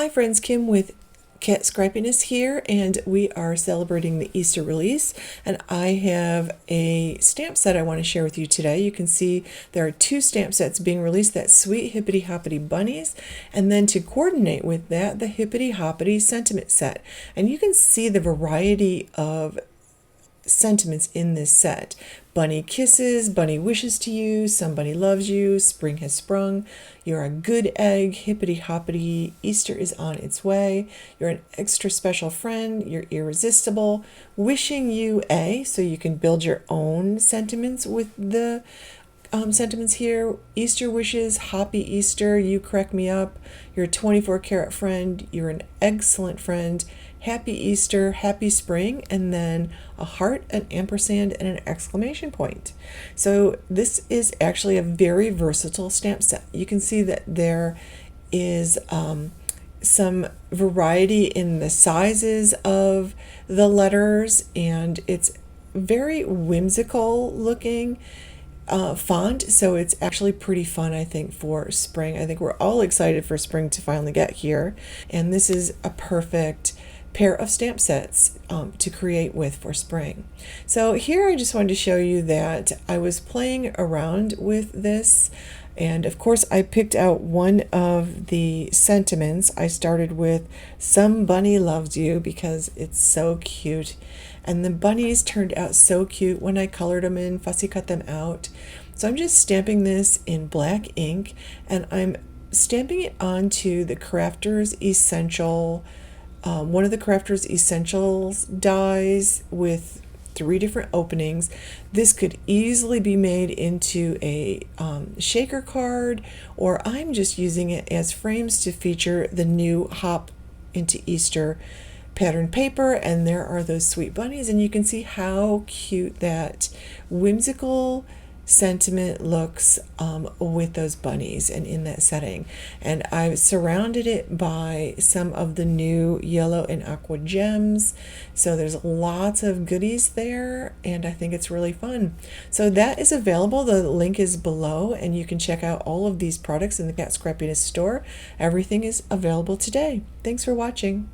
Hi friends, Kim with Cat Scrappiness here, and we are celebrating the Easter release, and I have a stamp set I want to share with you today. You can see there are two stamp sets being released, that sweet Hippity Hoppity bunnies, and then to coordinate with that, the Hippity Hoppity sentiment set. And you can see the variety of sentiments in this set. Bunny kisses, bunny wishes to you, somebody loves you, spring has sprung, you're a good egg, hippity hoppity, Easter is on its way, you're an extra special friend, you're irresistible, wishing you a, so you can build your own sentiments with the sentiments here. Easter wishes, happy Easter, you crack me up, you're a 24 karat friend, you're an excellent friend, happy Easter, happy spring, and then a heart, an ampersand, and an exclamation point. So this is actually a very versatile stamp set. You can see that there is some variety in the sizes of the letters, and it's very whimsical looking font, so it's actually pretty fun, I think, for spring. I think we're all excited for spring to finally get here, and this is a perfect pair of stamp sets to create with for spring. So here I just wanted to show you that I was playing around with this, and of course I picked out one of the sentiments. I started with "Some Bunny Loves You" because it's so cute, and the bunnies turned out so cute when I colored them in, fussy cut them out. So I'm just stamping this in black ink, and I'm stamping it onto the Crafter's Essential, one of the Crafter's Essentials dies with 3 different openings. This could easily be made into a shaker card, or I'm just using it as frames to feature the new Hop into Easter pattern paper, and there are those sweet bunnies, and you can see how cute that whimsical sentiment looks with those bunnies and in that setting. And I've surrounded it by some of the new yellow and aqua gems, so there's lots of goodies there, and I think it's really fun. So that is available. The link is below, and you can check out all of these products in the Cat Scrappiness store. Everything is available today. Thanks for watching.